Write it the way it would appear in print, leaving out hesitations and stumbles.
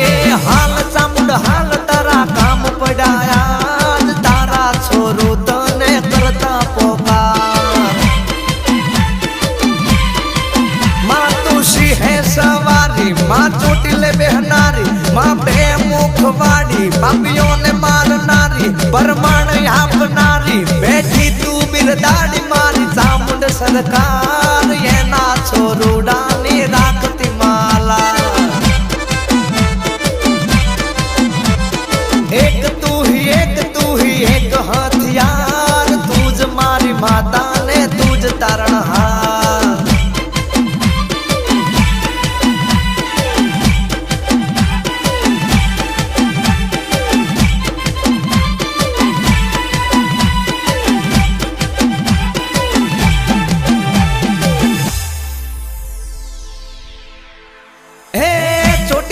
ए हाल चामुंड हाल तारा काम पड़ाया तारा छोरो तने करता पोकार माँ तुशी है सवारी माँ चोटिले बेहनारी माँ बेमुखवाड़ी पापियों ने मारनारी परमाण आपनारी बैठी तू बिरदाड़ी मारी चामुंड सरकार ये ना छोरूडा